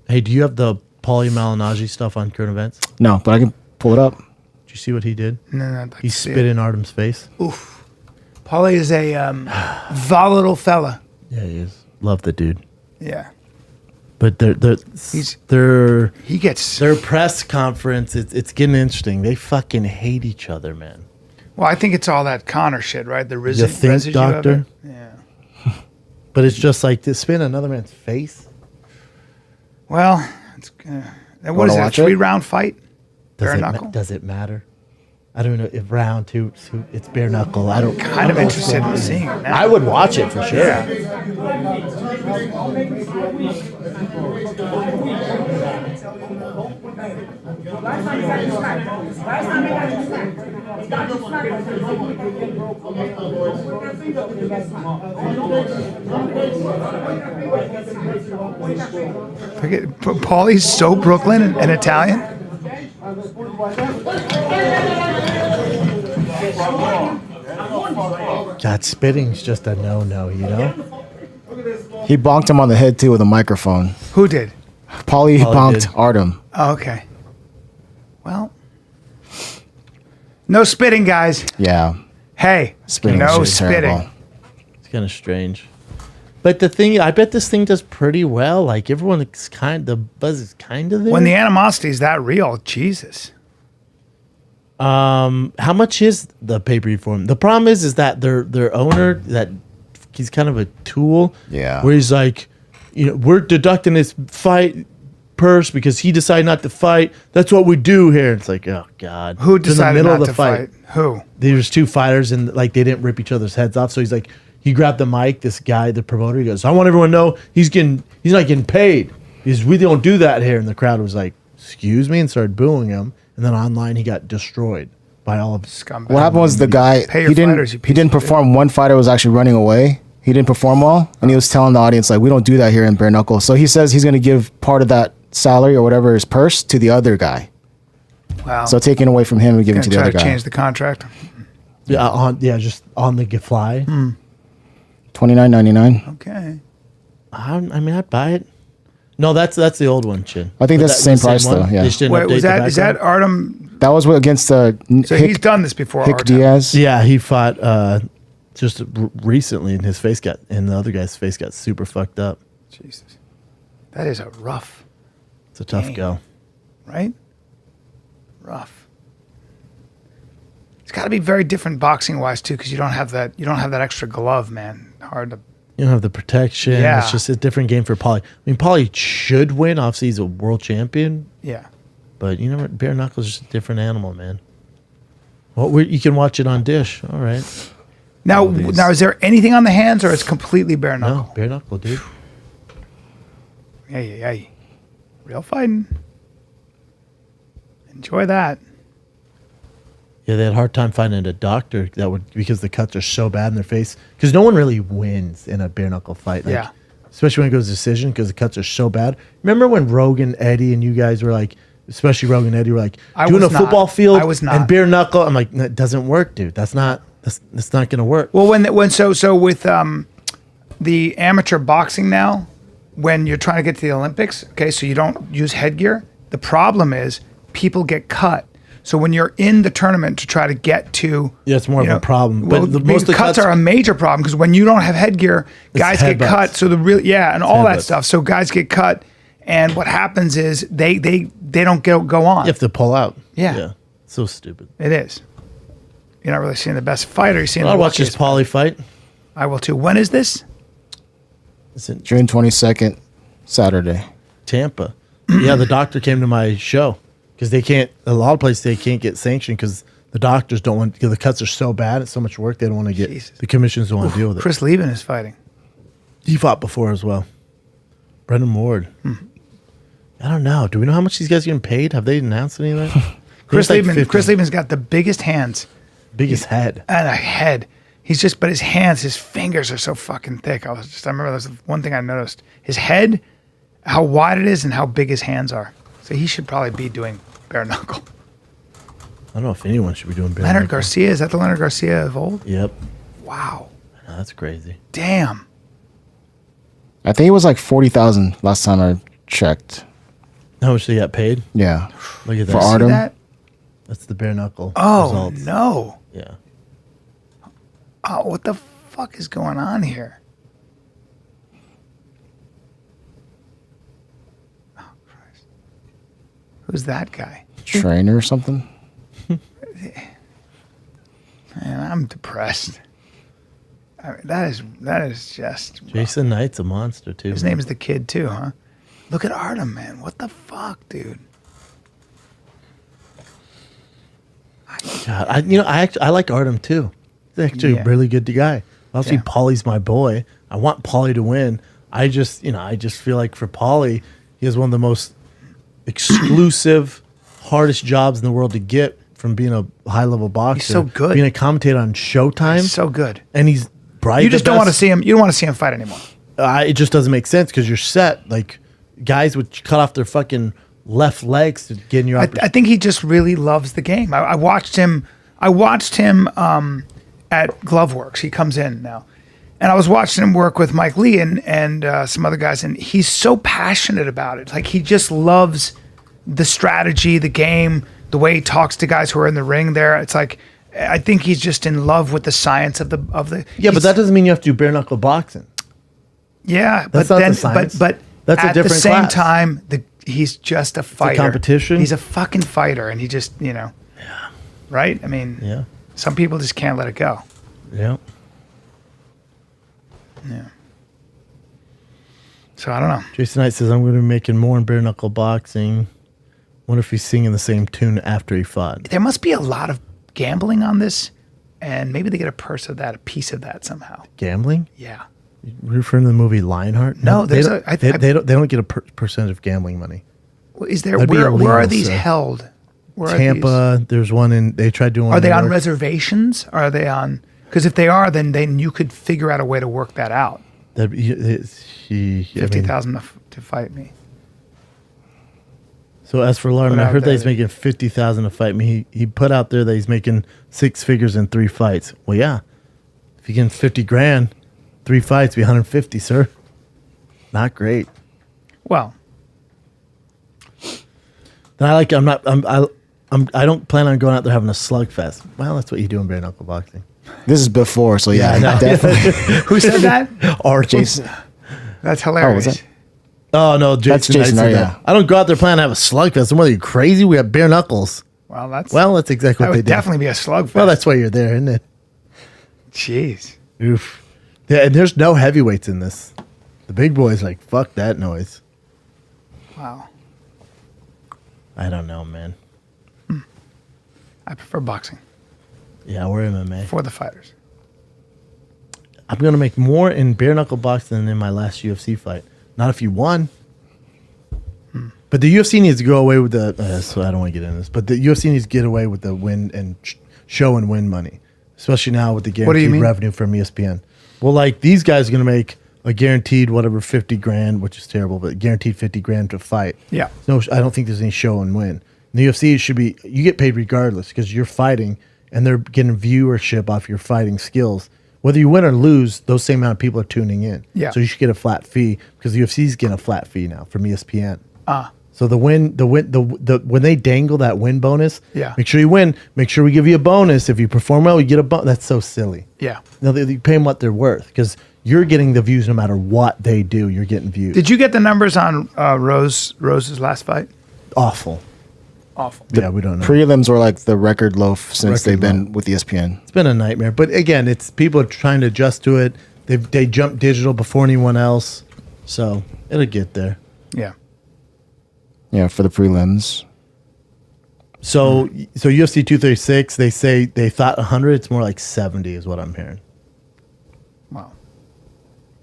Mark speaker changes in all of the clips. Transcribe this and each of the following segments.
Speaker 1: Hey, do you have the Paulie Malignaggi stuff on current events?
Speaker 2: No, but I can pull it up.
Speaker 1: Did you see what he did?
Speaker 3: No,
Speaker 1: He spit in Artem's face.
Speaker 3: Oof. Paulie is a volatile fella.
Speaker 1: Yeah, he is. Love the dude.
Speaker 3: Yeah.
Speaker 1: But
Speaker 3: He gets
Speaker 1: their press conference. It's getting interesting. They fucking hate each other, man.
Speaker 3: Well, I think it's all that Connor shit, right? The
Speaker 1: You think,
Speaker 3: residue
Speaker 1: doctor?
Speaker 3: of it. Yeah.
Speaker 1: But it's just like to spin another man's face.
Speaker 3: Well, it's what is it? A 3-round fight? Bare-knuckle?
Speaker 1: Does it matter? I don't know if round two it's bare knuckle. I don't.
Speaker 3: Kind of interested in seeing it now.
Speaker 1: I would watch it for sure.
Speaker 3: Yeah. Paulie's so Brooklyn and Italian.
Speaker 1: God, spitting's just a no-no, you know?
Speaker 2: He bonked him on the head, too, with a microphone.
Speaker 3: Who did?
Speaker 2: Paulie bonked
Speaker 1: did.
Speaker 2: Artem.
Speaker 3: Oh, okay. Well, no spitting, guys.
Speaker 2: Yeah.
Speaker 3: Hey,
Speaker 2: Spitting
Speaker 3: no
Speaker 2: is
Speaker 3: spitting.
Speaker 2: terrible.
Speaker 1: It's kind of strange. But the thing, I bet this thing does pretty well. Like, everyone is the buzz is kind of there.
Speaker 3: When the animosity is that real, Jesus.
Speaker 1: How much is the pay-per-view for him? The problem is that their owner, that he's kind of a tool.
Speaker 2: Yeah.
Speaker 1: Where he's like, we're deducting his fight purse because he decided not to fight. That's what we do here. It's like, oh God.
Speaker 3: Who
Speaker 1: It's in the
Speaker 3: decided
Speaker 1: middle
Speaker 3: not
Speaker 1: of the
Speaker 3: to fight? Who?
Speaker 1: There's two fighters and like they didn't rip each other's heads off. So he's like, he grabbed the mic. This guy, the promoter, he goes, I want everyone to know he's not getting paid. We don't do that here. And the crowd was like, excuse me, and started booing him. And then online he got destroyed by all of
Speaker 3: Scumbag.
Speaker 2: What happened was the guy,
Speaker 3: Pay your
Speaker 2: he
Speaker 3: fighters, you piece
Speaker 2: didn't
Speaker 3: of
Speaker 2: perform. One fighter was actually running away. He didn't perform well. And he was telling the audience, like, we don't do that here in Bare Knuckle. So he says he's going to give part of that salary or whatever, his purse, to the other guy.
Speaker 3: Wow.
Speaker 2: So taking away from him and giving to the
Speaker 3: try
Speaker 2: other
Speaker 3: to
Speaker 2: guy.
Speaker 3: change the contract.
Speaker 1: just on the fly.
Speaker 2: $29.99.
Speaker 3: Okay.
Speaker 1: I mean, I'd buy it. No, that's the old one, Chin.
Speaker 2: I think
Speaker 1: But
Speaker 2: that's the same price, though, yeah.
Speaker 1: They just didn't
Speaker 3: Wait,
Speaker 1: update
Speaker 3: is
Speaker 1: the
Speaker 3: that
Speaker 1: background.
Speaker 3: Artem?
Speaker 2: That was against
Speaker 3: So he's
Speaker 2: Hick
Speaker 3: done this before. Artem.
Speaker 2: Diaz.
Speaker 1: Yeah, he fought just recently, and the other guy's face got super fucked up.
Speaker 3: Jesus. That is a rough,
Speaker 1: It's a tough
Speaker 3: Dang.
Speaker 1: go.
Speaker 3: right? Rough. It's got to be very different boxing wise too, because you don't have that extra glove, man. Hard to.
Speaker 1: You don't have the protection.
Speaker 3: Yeah.
Speaker 1: It's just a different game for Paulie. I mean, Paulie should win. Obviously, he's a world champion.
Speaker 3: Yeah.
Speaker 1: But you know what? Bare knuckle is just a different animal, man. Well, you can watch it on Dish. All right.
Speaker 3: Now, is there anything on the hands, or it's completely bare knuckle?
Speaker 1: No, bare knuckle, dude.
Speaker 3: Hey. Real fighting. Enjoy that.
Speaker 1: Yeah, they had a hard time finding a doctor because the cuts are so bad in their face. Because no one really wins in a bare knuckle fight. Like,
Speaker 3: Yeah.
Speaker 1: Especially when it goes to decision because the cuts are so bad. Remember when Rogan, Eddie, and you guys were like, especially Rogan, Eddie, were like doing a
Speaker 3: was not.
Speaker 1: football field
Speaker 3: I was not.
Speaker 1: and bare knuckle. I'm like, that doesn't work, dude. That's not going to work.
Speaker 3: Well, so with the amateur boxing now, when you're trying to get to the Olympics, okay, so you don't use headgear. The problem is people get cut. So when you're in the tournament to try to get to,
Speaker 1: Yeah, it's more of a problem.
Speaker 3: Well,
Speaker 1: But most of the
Speaker 3: cuts are a major problem because when you don't have headgear, guys get
Speaker 1: headbutts.
Speaker 3: cut. So and all that
Speaker 1: headbutts.
Speaker 3: stuff. So guys get cut, and what happens is they don't go on.
Speaker 1: You have to pull out.
Speaker 3: Yeah.
Speaker 1: So stupid.
Speaker 3: It is. You're not really seeing the best fighter. You're seeing
Speaker 1: I'll
Speaker 3: the
Speaker 1: watch this
Speaker 3: luckiest.
Speaker 1: Paulie fight.
Speaker 3: I will too. When is this?
Speaker 1: It's in
Speaker 2: June 22nd, Saturday.
Speaker 1: Tampa. Yeah, the doctor came to my show because a lot of places they can't get sanctioned because the doctors don't want, because the cuts are so bad, it's so much work, they don't want to get,
Speaker 3: Jesus.
Speaker 1: the commissions don't want to deal with it.
Speaker 3: Chris Lieben is fighting.
Speaker 1: He fought before as well. Brendan Ward. I don't know. Do we know how much these guys are getting paid? Have they announced any of that?
Speaker 3: Chris
Speaker 1: Like
Speaker 3: Lieben.
Speaker 1: 50.
Speaker 3: Chris Lieben's got the biggest hands
Speaker 1: Biggest head.
Speaker 3: and a head. But his hands, his fingers are so fucking thick. I remember that's one thing I noticed. His head, how wide it is, and how big his hands are. So he should probably be doing bare knuckle.
Speaker 1: I don't know if anyone should be doing bare
Speaker 3: Leonard
Speaker 1: knuckle.
Speaker 3: Garcia, is that the Leonard Garcia of old?
Speaker 1: Yep.
Speaker 3: Wow.
Speaker 1: No, that's crazy.
Speaker 3: Damn.
Speaker 2: I think it was like 40,000 last time I checked.
Speaker 1: How much they got paid?
Speaker 2: Yeah.
Speaker 1: Look at that.
Speaker 2: For
Speaker 3: See
Speaker 2: Artem?
Speaker 3: that?
Speaker 1: That's the bare knuckle.
Speaker 3: Oh
Speaker 1: results.
Speaker 3: no!
Speaker 1: Yeah.
Speaker 3: Oh, what the fuck is going on here? Oh Christ! Who's that guy?
Speaker 2: Trainer or something?
Speaker 3: Man, I'm depressed. I mean, that is just.
Speaker 1: Jason Knight's a monster too.
Speaker 3: His name is the Kid too, huh? Look at Artem, man. What the fuck, dude?
Speaker 1: God, I like Artem too. He's actually
Speaker 3: Yeah.
Speaker 1: a really good guy. Obviously,
Speaker 3: Yeah.
Speaker 1: Paulie's my boy. I want Paulie to win. I just feel like for Paulie, he has one of the most exclusive, hardest jobs in the world to get from being a high level boxer.
Speaker 3: so good.
Speaker 1: Being a commentator on Showtime.
Speaker 3: He's so good.
Speaker 1: And he's probably
Speaker 3: You just don't want to see him. You don't want to see him fight anymore.
Speaker 1: It just doesn't make sense because you're set. Like guys would cut off their fucking left legs to get in your.
Speaker 3: I think he just really loves the game. I watched him. I watched him at Gloveworks. He comes in now, and I was watching him work with Mike Lee and some other guys, and he's so passionate about it. Like he just loves the strategy, the game, the way he talks to guys who are in the ring. There, it's like I think he's just in love with the science of the.
Speaker 1: Yeah, but that doesn't mean you have to do bare knuckle boxing.
Speaker 3: Yeah,
Speaker 1: That's
Speaker 3: but
Speaker 1: not
Speaker 3: then
Speaker 1: the science.
Speaker 3: but
Speaker 1: That's a
Speaker 3: at the
Speaker 1: different
Speaker 3: same
Speaker 1: class.
Speaker 3: time, he's just a fighter.
Speaker 1: competition.
Speaker 3: He's a fucking fighter, and he just right. I mean,
Speaker 1: Yeah.
Speaker 3: some people just can't let it go.
Speaker 1: Yeah.
Speaker 3: Yeah. So I don't know.
Speaker 1: Jason Knight says I'm going to be making more in bare knuckle boxing. Wonder if he's singing the same tune after he fought.
Speaker 3: There must be a lot of gambling on this, and maybe they get a piece of that somehow.
Speaker 1: Gambling?
Speaker 3: Yeah.
Speaker 1: You referring to the movie Lionheart?
Speaker 3: No,
Speaker 1: they
Speaker 3: there's
Speaker 1: don't,
Speaker 3: a- I-
Speaker 1: they don't get a percentage of gambling money.
Speaker 3: Well, is there?
Speaker 1: That'd be
Speaker 3: Where are
Speaker 1: illegal,
Speaker 3: these
Speaker 1: sir.
Speaker 3: held? Where
Speaker 1: Tampa, there's one in. They tried doing.
Speaker 3: Are they
Speaker 1: in New
Speaker 3: on
Speaker 1: York.
Speaker 3: reservations? Are they on? Because if they are, then you could figure out a way to work that out.
Speaker 1: That'd be, he,
Speaker 3: 50,000 to fight me.
Speaker 1: So as for Larman,
Speaker 3: Put
Speaker 1: I
Speaker 3: out
Speaker 1: heard that
Speaker 3: there
Speaker 1: he's making 50,000 to fight me. He put out there that he's making 6 figures in 3 fights. Well, yeah, if you get 50 grand, 3 fights, be 150, sir. Not great.
Speaker 3: Well,
Speaker 1: Then I don't plan on going out there having a slugfest. Well, that's what you do in bare knuckle boxing.
Speaker 2: This is before, so yeah,
Speaker 1: I know.
Speaker 2: definitely.
Speaker 3: who said that?
Speaker 1: Artem.
Speaker 2: Jason.
Speaker 3: That's hilarious.
Speaker 2: was that?
Speaker 1: Oh no, Jason.
Speaker 2: That's Jason,
Speaker 1: I said
Speaker 2: yeah.
Speaker 1: that. I don't go out there planning to have a slugfest. What are you crazy? We have bare knuckles.
Speaker 3: Well, that's
Speaker 1: Exactly
Speaker 3: that
Speaker 1: what they
Speaker 3: would
Speaker 1: do.
Speaker 3: definitely be a slugfest.
Speaker 1: Well, that's why you're there, isn't it?
Speaker 3: Jeez.
Speaker 1: Oof. Yeah, and there's no heavyweights in this. The big boys like fuck that noise.
Speaker 3: Wow.
Speaker 1: I don't know, man.
Speaker 3: I prefer boxing
Speaker 1: Yeah, we're MMA.
Speaker 3: for the fighters.
Speaker 1: I'm gonna make more in bare knuckle boxing than in my last UFC fight. Not if you won. But the UFC needs to go away with the. So I don't want to get into this, but the UFC needs to get away with the win and show and win money, especially now with the
Speaker 3: What do you
Speaker 1: guaranteed
Speaker 3: mean?
Speaker 1: revenue from ESPN. Well, like these guys are gonna make a guaranteed whatever 50 grand, which is terrible, but guaranteed 50 grand to fight.
Speaker 3: Yeah.
Speaker 1: No, I don't think there's any show and win. In the UFC, it should be you get paid regardless because you're fighting and they're getting viewership off your fighting skills. Whether you win or lose, those same amount of people are tuning in.
Speaker 3: Yeah.
Speaker 1: So you should get a flat fee because the UFC's getting a flat fee now from ESPN.
Speaker 3: Ah.
Speaker 1: So the when they dangle that win bonus,
Speaker 3: Yeah.
Speaker 1: make sure you win. Make sure we give you a bonus. If you perform well, you get a bonus. That's so silly.
Speaker 3: Yeah.
Speaker 1: No, they pay them what they're worth because you're getting the views no matter what they do. You're getting views.
Speaker 3: Did you get the numbers on Rose's last fight?
Speaker 1: Awful.
Speaker 3: Awful.
Speaker 1: Yeah, we don't know.
Speaker 2: Prelims were like the record low since
Speaker 1: Record
Speaker 2: they've been
Speaker 1: low.
Speaker 2: with ESPN.
Speaker 1: It's been a nightmare. But again, it's people are trying to adjust to it. They jumped digital before anyone else, so it'll get there.
Speaker 3: Yeah.
Speaker 2: Yeah, for the prelims.
Speaker 1: So UFC 236, they say they thought 100. It's more like 70 is what I'm hearing.
Speaker 3: Wow.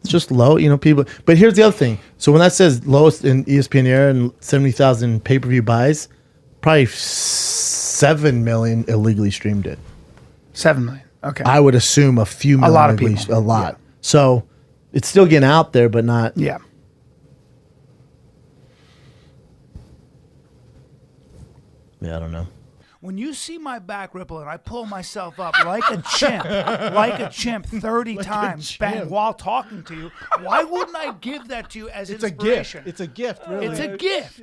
Speaker 1: It's just low, people. But here's the other thing. So when that says lowest in ESPN era and 70,000 pay-per-view buys, probably 7 million illegally streamed it.
Speaker 3: 7 million. Okay.
Speaker 1: I would assume a few million.
Speaker 3: lot of
Speaker 1: illegally-
Speaker 3: people.
Speaker 1: A lot.
Speaker 3: Yeah.
Speaker 1: So it's still getting out there, but not.
Speaker 3: yeah.
Speaker 1: Yeah, I don't know.
Speaker 4: When you see my back ripple and I pull myself up like a chimp 30 times bang, while talking to you, why wouldn't I give that to you as inspiration?
Speaker 1: It's a gift,
Speaker 4: It's a gift.